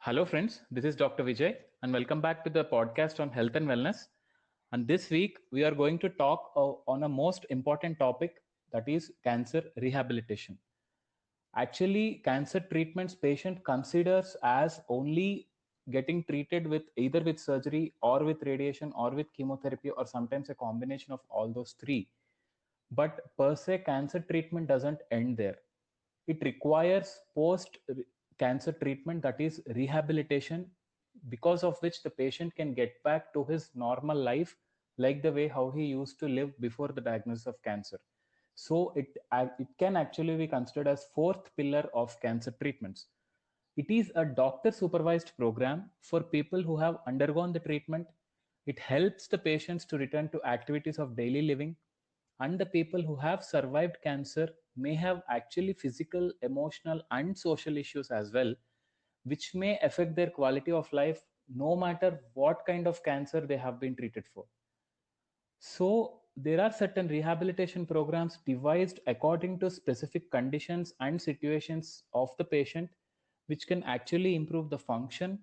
Hello, friends. This is Dr. Vijay, and welcome back to the podcast on health and wellness. And this week, we are going to talk on a most important topic, that is cancer rehabilitation. Actually, cancer treatments patient considers as only getting treated with either with surgery or with radiation or with chemotherapy or sometimes a combination of all those three. But per se, cancer treatment doesn't end there. It requires post cancer treatment, that is rehabilitation, because of which the patient can get back to his normal life like the way how he used to live before the diagnosis of cancer. So it can actually be considered as fourth pillar of cancer treatments. It is a doctor supervised program for people who have undergone the treatment. It helps the patients to return to activities of daily living, and the people who have survived cancer may have actually physical, emotional, and social issues as well, which may affect their quality of life no matter what kind of cancer they have been treated for. So there are certain rehabilitation programs devised according to specific conditions and situations of the patient, which can actually improve the function,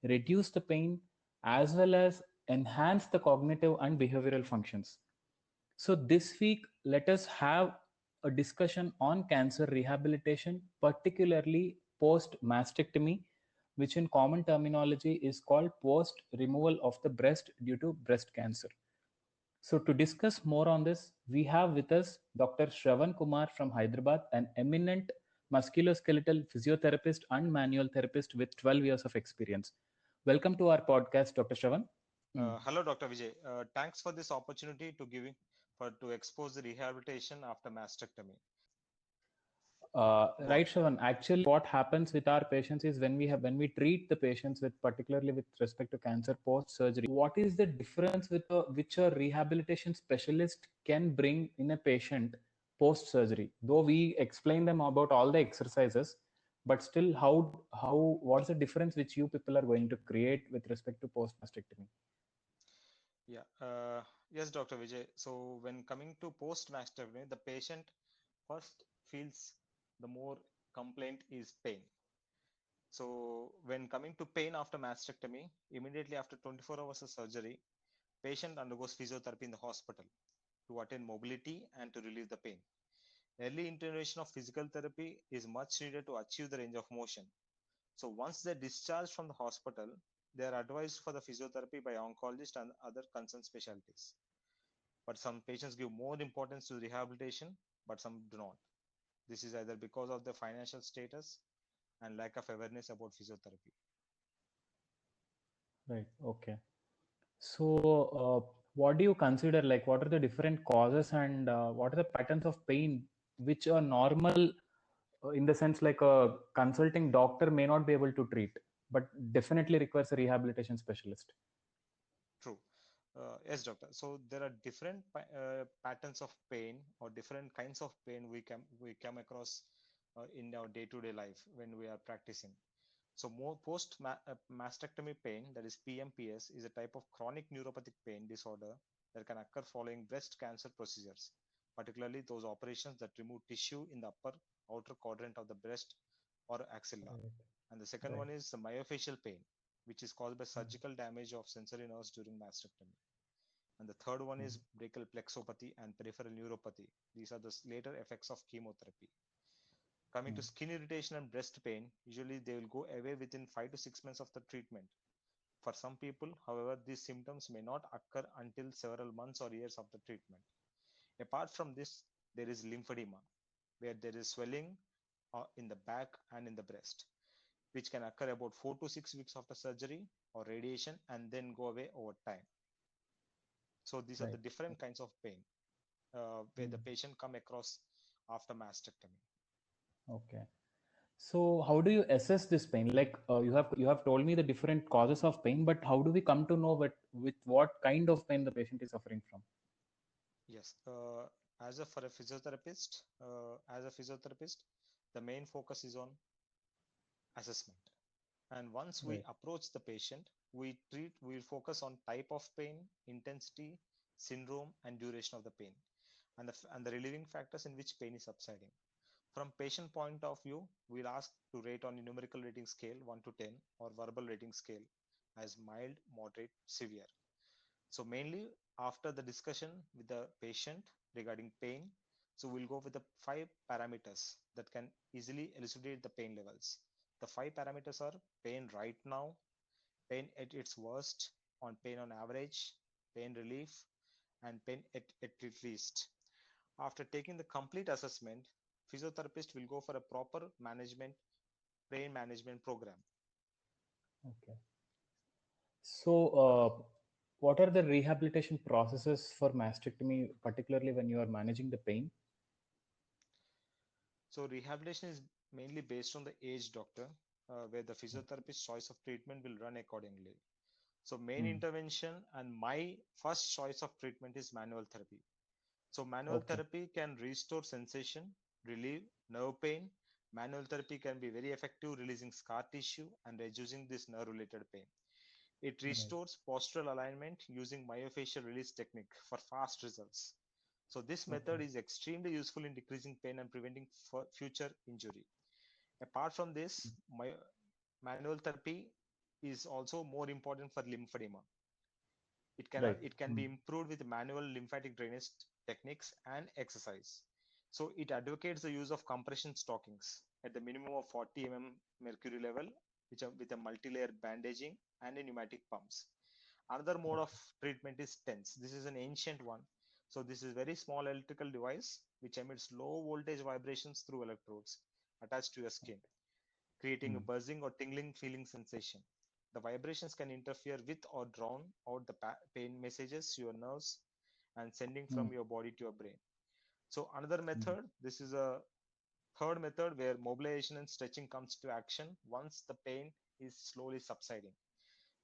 reduce the pain, as well as enhance the cognitive and behavioral functions. So this week, let us have a discussion on cancer rehabilitation, particularly post mastectomy, which in common terminology is called post removal of the breast due to breast cancer. So, to discuss more on this, we have with us Dr. Shravan Kumar from Hyderabad, an eminent musculoskeletal physiotherapist and manual therapist with 12 years of experience. Welcome to our podcast, Dr. Shravan. Hmm. Hello, Dr. Vijay. Thanks for this opportunity to expose the rehabilitation after mastectomy. Go Right, ahead. Shravan. Actually, what happens with our patients is when we treat the patients with particularly with respect to cancer post surgery, what is the difference with which a rehabilitation specialist can bring in a patient post surgery? Though we explain them about all the exercises, but still, how what's the difference which you people are going to create with respect to post mastectomy? Yeah. Yes, Dr. Vijay. So when coming to post mastectomy, the patient first feels the more complaint is pain. So when coming to pain after mastectomy, immediately after 24 hours of surgery, patient undergoes physiotherapy in the hospital to attain mobility and to relieve the pain. Early intervention of physical therapy is much needed to achieve the range of motion. So once they're discharged from the hospital, they are advised for the physiotherapy by oncologist and other concerned specialties. But some patients give more importance to rehabilitation, but some do not. This is either because of the financial status and lack of awareness about physiotherapy. Right. Okay. So, what do you consider like what are the different causes and what are the patterns of pain which a normal, in the sense like a consulting doctor may not be able to treat, but definitely requires a rehabilitation specialist? True. Yes, doctor. So there are different patterns of pain or different kinds of pain we come across in our day-to-day life when we are practicing. So more post mastectomy pain, that is PMPS, is a type of chronic neuropathic pain disorder that can occur following breast cancer procedures, particularly those operations that remove tissue in the upper outer quadrant of the breast or axilla. Right. And the second Right. one is the myofascial pain, which is caused by Mm. surgical damage of sensory nerves during mastectomy. And the third one is brachial plexopathy and peripheral neuropathy. These are the later effects of chemotherapy. Coming Mm. to skin irritation and breast pain, usually they will go away within 5 to 6 months of the treatment. For some people, however, these symptoms may not occur until several months or years of the treatment. Apart from this, there is lymphedema, where there is swelling in the back and in the breast, which can occur about 4 to 6 weeks after surgery or radiation and then go away over time. So these are the Right. different kinds of pain where the Mm. patient come across after mastectomy. Okay. So, how do you assess this pain? Like you have told me the different causes of pain, but how do we come to know with what kind of pain the patient is suffering from? Yes, as a physiotherapist, the main focus is on assessment. And once we Right. approach the patient, we will focus on type of pain, intensity, syndrome, and duration of the pain, and the relieving factors in which pain is subsiding. From patient point of view, we'll ask to rate on a numerical rating scale 1 to 10 or verbal rating scale as mild, moderate, severe. So mainly after the discussion with the patient regarding pain, so we'll go with the five parameters that can easily elucidate the pain levels. The five parameters are pain right now, pain at its worst, on pain on average, pain relief, and pain at least. After taking the complete assessment, physiotherapist will go for a proper management, pain management program. Okay. So, what are the rehabilitation processes for mastectomy, particularly when you are managing the pain? So rehabilitation is mainly based on the age doctor, where the physiotherapist's choice of treatment will run accordingly. So main Hmm. intervention and my first choice of treatment is manual therapy. So manual Okay. therapy can restore sensation, relieve nerve pain. Manual therapy can be very effective releasing scar tissue and reducing this nerve related pain. It Right. restores postural alignment using myofascial release technique for fast results. So this Okay. method is extremely useful in decreasing pain and preventing future injury. Apart from this, manual therapy is also more important for lymphedema. Right. It can Hmm. be improved with manual lymphatic drainage techniques and exercise. So it advocates the use of compression stockings at the minimum of 40 mercury level, which are with a multi-layer bandaging and a pneumatic pumps. Another mode of Okay. treatment is TENS. This is an ancient one. So this is very small electrical device which emits low voltage vibrations through electrodes attached to your skin, creating a Hmm. buzzing or tingling feeling sensation. The vibrations can interfere with or drown out the pain messages to your nerves and sending Hmm. from your body to your brain. So another Hmm. method, this is a third method where mobilization and stretching comes to action once the pain is slowly subsiding.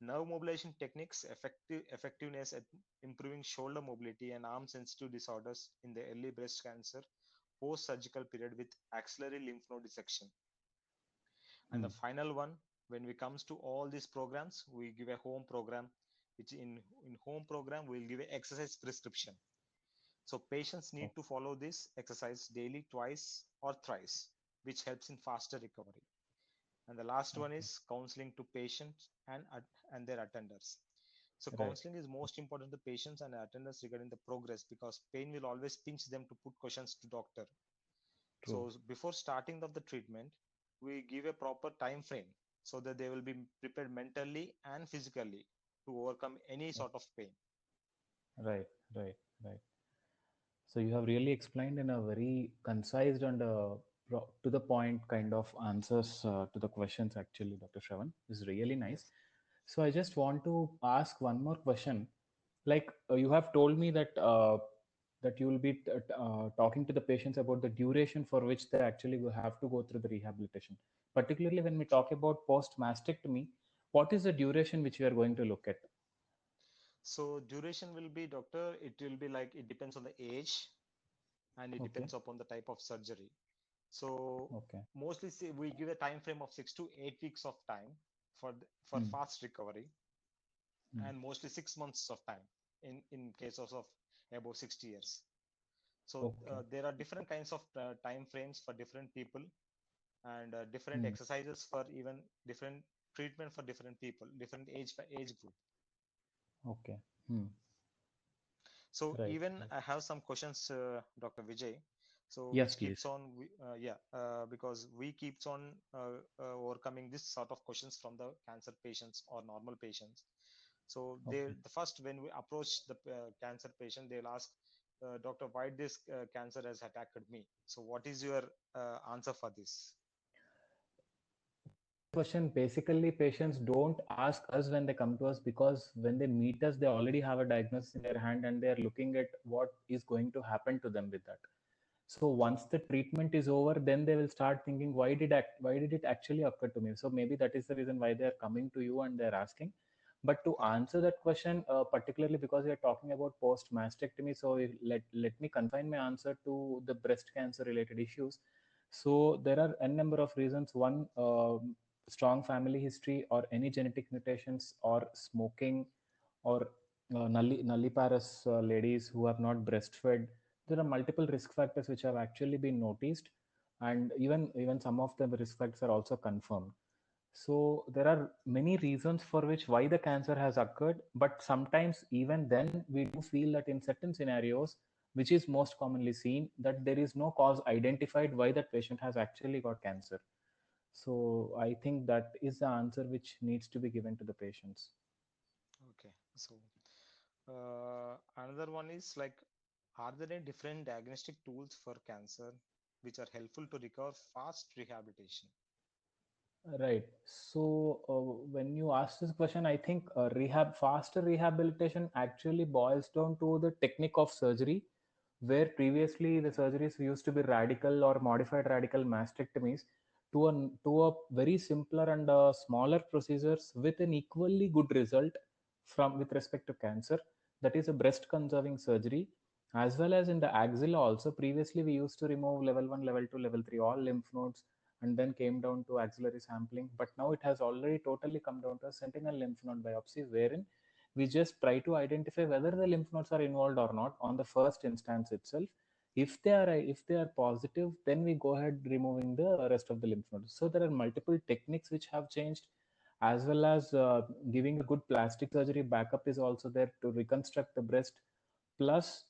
Nerve mobilization techniques effectiveness at improving shoulder mobility and arm sensitive disorders in the early breast cancer post surgical period with axillary lymph node dissection. And Hmm. the final one, when we comes to all these programs, we give a home program, which in home program we'll give a exercise prescription. So patients need Oh, to follow this exercise daily, twice or thrice, which helps in faster recovery. And the last one okay. is counseling to patients and their attenders. So Right. counseling is most important to patients and attenders regarding the progress, because pain will always pinch them to put questions to doctor. True. So before starting of the treatment, we give a proper time frame so that they will be prepared mentally and physically to overcome any Oh, sort of pain. right. Right. Right. So you have really explained in a very concise and to the point kind of answers to the questions. Actually, Dr. Shravan is really nice. Yes. So I just want to ask one more question. Like you have told me that that you will be talking to the patients about the duration for which they actually will have to go through the rehabilitation. Particularly when we talk about post mastectomy, what is the duration which we are going to look at? So duration will be, doctor, it will be like it depends on the age and it Okay. depends upon the type of surgery. So Okay. mostly say we give a time frame of 6 to 8 weeks of time for Hmm. fast recovery, Hmm. and mostly 6 months of time in cases of above 60 years. So Okay. there are different kinds of time frames for different people, and different Hmm. exercises for even different treatment for different people, different age group. Okay. Hmm. So Right. even Right. I have some questions, Dr. Vijay. So Yes, which please. keeps on, because we keeps on overcoming this sort of questions from the cancer patients or normal patients. So Okay. the first, when we approach the cancer patient, they'll ask, doctor, why this cancer has attacked me? So what is your answer for this? Question, basically patients don't ask us when they come to us, because when they meet us they already have a diagnosis in their hand and they are looking at what is going to happen to them with that. So True. once the treatment is over, then they will start thinking, why did it actually occur to me? So maybe that is the reason why they are coming to you and they're asking. But to Correct. answer that question, particularly because we are talking about post mastectomy, so let me confine my answer to the breast cancer related issues. So there are n number of reasons. One, strong family history or any genetic mutations or smoking, or nulliparous ladies who have not breastfed. There are multiple risk factors which have actually been noticed. and even some of the risk factors are also confirmed. So there are many reasons for which why the cancer has occurred, but sometimes even then we do feel that in certain scenarios, which is most commonly seen, that there is no cause identified why that patient has actually got cancer. So I think that is the answer which needs to be given to the patients. Okay. So another one is like, are there any different diagnostic tools for cancer which are helpful to recover fast rehabilitation? Right. So when you ask this question, I think faster rehabilitation actually boils down to the technique of surgery, where previously the Okay. surgeries used to be radical or modified radical mastectomies to a very simpler and smaller procedures with an equally good result from with respect to cancer. That is a breast conserving surgery, as well as in the axilla also. Previously, we used to remove level 1, level 2, level 3, all lymph nodes, and then came down to axillary sampling. But now it has already totally come down to a sentinel lymph node biopsy, wherein we just try to identify whether the lymph nodes are involved or not on the first instance itself. If they are positive, then we go ahead removing the rest of the lymph nodes. So there are multiple techniques which have changed, as well as giving a good plastic surgery backup is also there to reconstruct the breast. Plus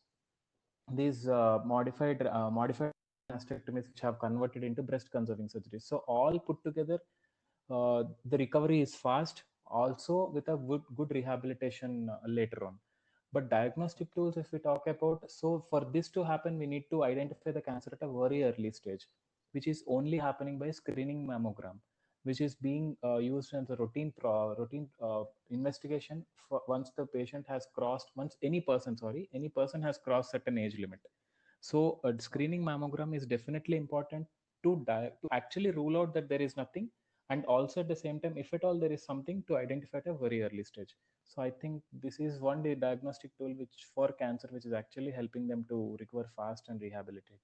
these modified mastectomies which have converted into breast conserving surgery. So all put together, the recovery is fast, also with a good rehabilitation later on. But diagnostic tools, if we talk about, so for this to happen, we need to identify the cancer at a very early stage, which is only happening by screening mammogram, which is being used as a routine investigation for once the patient has crossed, once any person has crossed certain age limit. So a screening Okay. mammogram is definitely important to actually rule out that there is nothing, and also at the same time, if at all there is something, to identify at a very early stage. So I think this is one day diagnostic tool which for cancer which is actually helping them to recover fast and rehabilitate.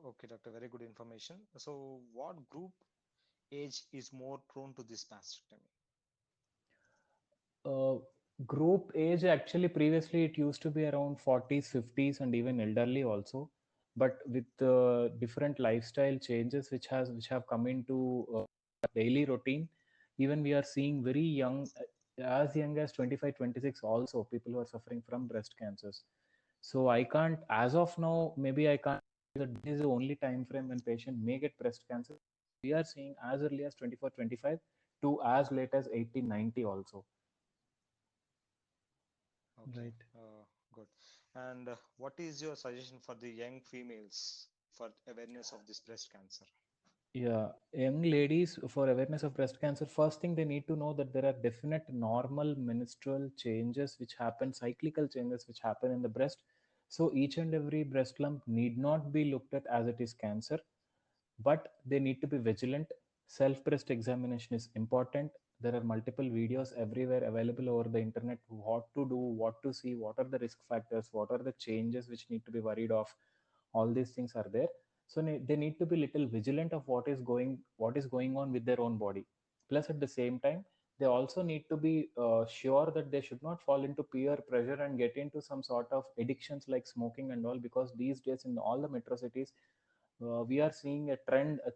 Okay, doctor. Very good information. So, what group age is more prone to this mastectomy? uh, Group age, actually previously it used to be around 40s, 50s, and even elderly also, but with different lifestyle changes which have come into daily routine, even we are seeing very young, as young as 25, 26 also, people who are suffering from breast cancers. So I can't, as of now, maybe I can't say that this is the only time frame when patient may get breast cancer. We are seeing as early as 24, 25 to as late as 18, 90 also. Okay, Right. good. And what is your suggestion for the young females for awareness of this breast cancer? Yeah, young ladies, for awareness of breast cancer, first thing they need to know that there are definite normal menstrual changes which happen, cyclical changes which happen in the breast. So each and every breast lump need not be looked at as it is cancer, but they need to be vigilant. Self breast examination is important. There are multiple videos everywhere available over the internet, what to do, what to see, what are the risk factors, what are the changes which need to be worried of. All these things are there. So they need to be little vigilant of what is going on with their own body. Plus at the same time, they also need to be sure that they should not fall into peer pressure and get into some sort of addictions like smoking and all, because these days in all the metro cities, we are seeing a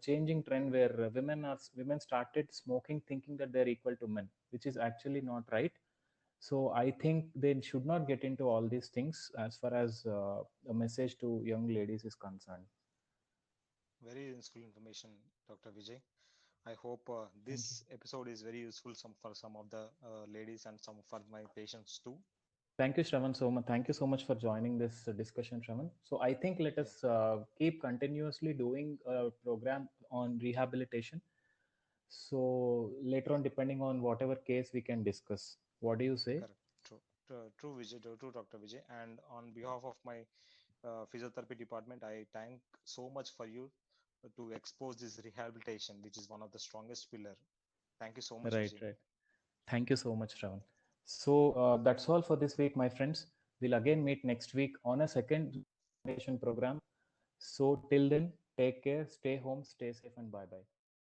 changing trend where women started smoking thinking that they're equal to men, which is actually not right. So I think they should not get into all these things as far as a message to young ladies is concerned. Very useful information, Dr. Vijay. I hope Thank you. this episode is very useful for some of the ladies and some for my patients too. Thank you, Shravan, so much. Thank you so much for joining this discussion, Shravan. So I think let Yeah, us keep continuously doing a program on rehabilitation. So later on, depending on whatever case, we can discuss. What do you say? correct. True, Vijay, true, Dr. Vijay. And on behalf of my physiotherapy department, I thank so much for you to expose this rehabilitation, which is one of the strongest pillar. Thank you so much, Right, Vijay. right. Thank you so much, Shravan. So that's all for this week, my friends. We'll again meet next week on a second presentation program. So till then, take care, stay home, stay safe, and bye bye.